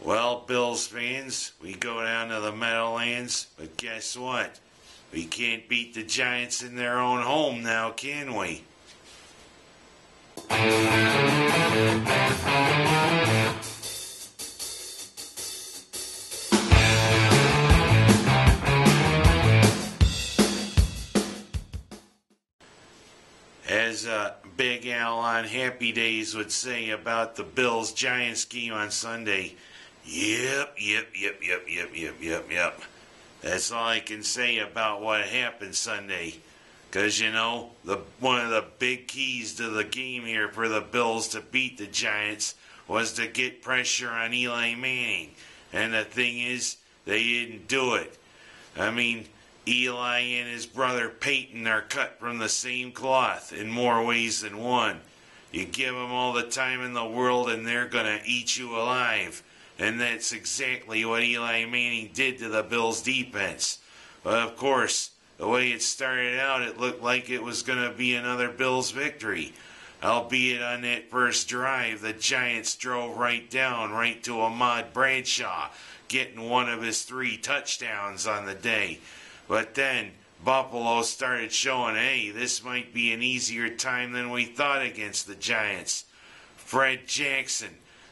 Well, Bills fans, we go down to the Meadowlands, but guess what? We can't beat the Giants in their own home now, can we? As Big Al on Happy Days would say about the Bills-Giants game on Sunday, yep. That's all I can say about what happened Sunday. Because, you know, one of the big keys to the game here for the Bills to beat the Giants was to get pressure on Eli Manning. And the thing is, they didn't do it. I mean, Eli and his brother Peyton are cut from the same cloth in more ways than one. You give them all the time in the world and they're going to eat you alive. And that's exactly what Eli Manning did to the Bills' defense. But of course, the way it started out, it looked like it was going to be another Bills victory. Albeit on that first drive, the Giants drove right to Ahmad Bradshaw, getting one of his 3 touchdowns on the day. But then Buffalo started showing, hey, this might be an easier time than we thought against the Giants. Fred Jackson,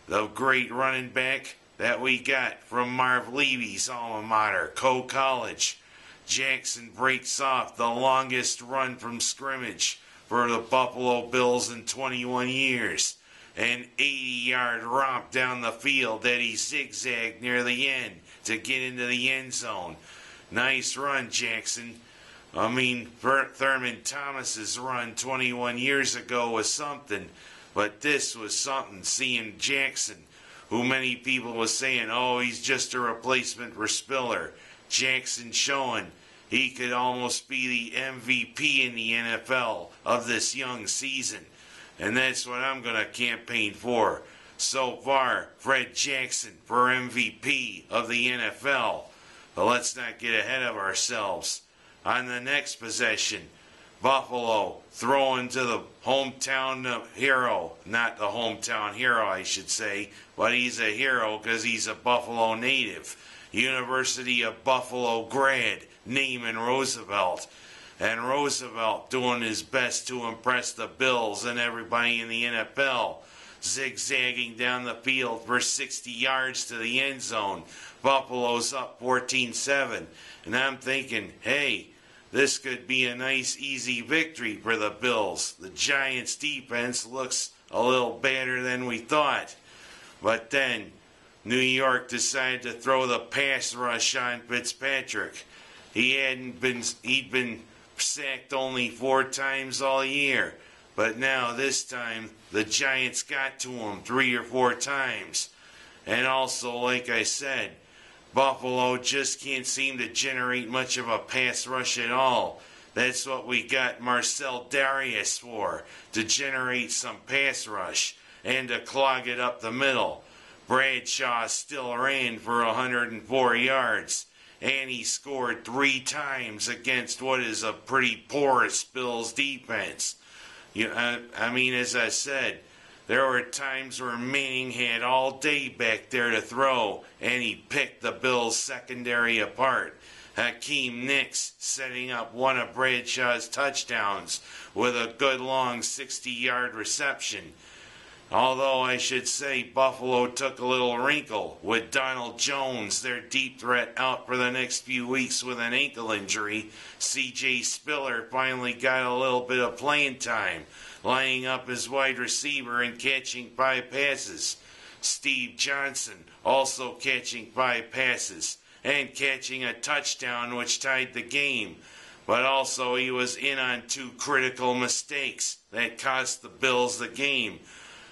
the great running back that we got from Marv Levy's alma mater, Coe College. Jackson breaks off the longest run from scrimmage for the Buffalo Bills in 21 years. An 80-yard romp down the field that he zigzagged near the end to get into the end zone. Nice run, Jackson. I mean, Thurman Thomas's run 21 years ago was something, but this was something, seeing Jackson, who many people was saying, oh, he's just a replacement for Spiller. Jackson showing he could almost be the MVP in the NFL of this young season. And that's what I'm going to campaign for. So far, Fred Jackson for MVP of the NFL. But let's not get ahead of ourselves. On the next possession, Buffalo throwing to the hometown hero. Not the hometown hero, I should say, but he's a hero because he's a Buffalo native. University of Buffalo grad, Naaman Roosevelt. And Roosevelt doing his best to impress the Bills and everybody in the NFL. Zigzagging down the field for 60 yards to the end zone. Buffalo's up 14-7. And I'm thinking, hey, this could be a nice, easy victory for the Bills. The Giants' defense looks a little better than we thought. But then, New York decided to throw the pass rush on Fitzpatrick. He'd been sacked only 4 times all year. But now, this time, the Giants got to him 3 or 4 times. And also, like I said, Buffalo just can't seem to generate much of a pass rush at all. That's what we got Marcel Darius for, to generate some pass rush and to clog it up the middle. Bradshaw still ran for 104 yards, and he scored 3 times against what is a pretty porous Bills defense. I mean, as I said, there were times where Manning had all day back there to throw, and he picked the Bills' secondary apart. Hakeem Nicks setting up one of Bradshaw's touchdowns with a good long 60-yard reception. Although I should say Buffalo took a little wrinkle with Donald Jones, their deep threat, out for the next few weeks with an ankle injury. C.J. Spiller finally got a little bit of playing time, lining up his wide receiver and catching 5 passes. Steve Johnson also catching 5 passes and catching a touchdown which tied the game. But also he was in on 2 critical mistakes that cost the Bills the game.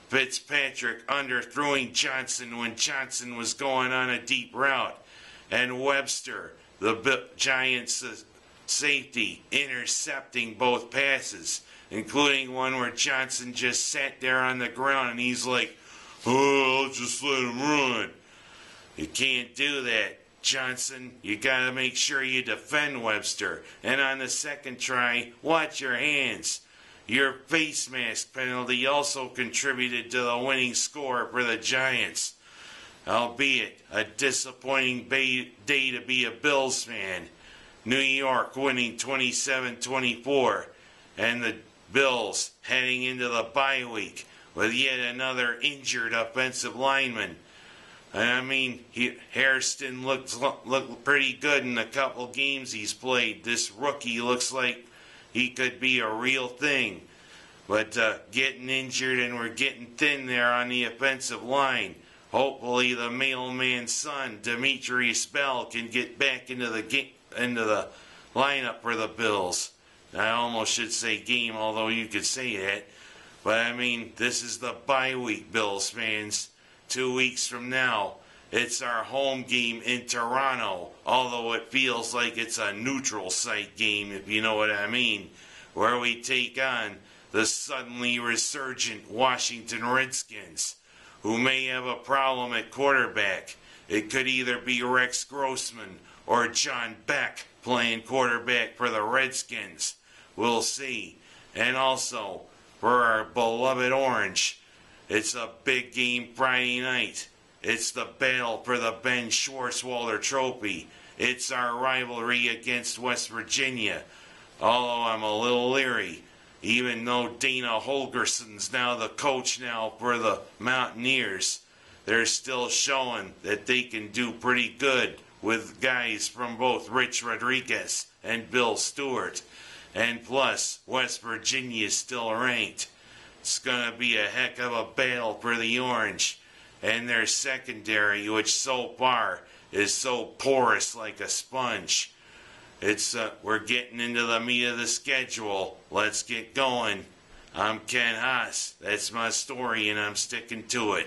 Fitzpatrick underthrowing Johnson when Johnson was going on a deep route. And Webster, the Giants' safety, intercepting both passes, including one where Johnson just sat there on the ground and he's like, oh, I'll just let him run. You can't do that, Johnson. You got to make sure you defend Webster. And on the second try, watch your hands. Your face mask penalty also contributed to the winning score for the Giants. albeit a disappointing day to be a Bills fan. New York winning 27-24, and the Bills heading into the bye week with yet another injured offensive lineman. And I mean, Hairston looked pretty good in a couple games he's played. This rookie looks like he could be a real thing. But getting injured, and we're getting thin there on the offensive line. Hopefully the mailman's son, Demetrius Bell, can get back into the lineup for the Bills. I almost should say game, although you could say that. But I mean, this is the bye week, Bills fans. 2 weeks from now, it's our home game in Toronto, although it feels like it's a neutral site game, if you know what I mean, where we take on the suddenly resurgent Washington Redskins, who may have a problem at quarterback. It could either be Rex Grossman or John Beck playing quarterback for the Redskins. We'll see. And also, for our beloved Orange, it's a big game Friday night. It's the battle for the Ben Schwartzwalder Trophy. It's our rivalry against West Virginia. Although I'm a little leery, even though Dana Holgerson's now the coach now for the Mountaineers, they're still showing that they can do pretty good with guys from both Rich Rodriguez and Bill Stewart. And plus, West Virginia is still ranked. It's going to be a heck of a battle for the Orange and their secondary, which so far is so porous like a sponge. We're getting into the meat of the schedule. Let's get going. I'm Ken Haas. That's my story, and I'm sticking to it.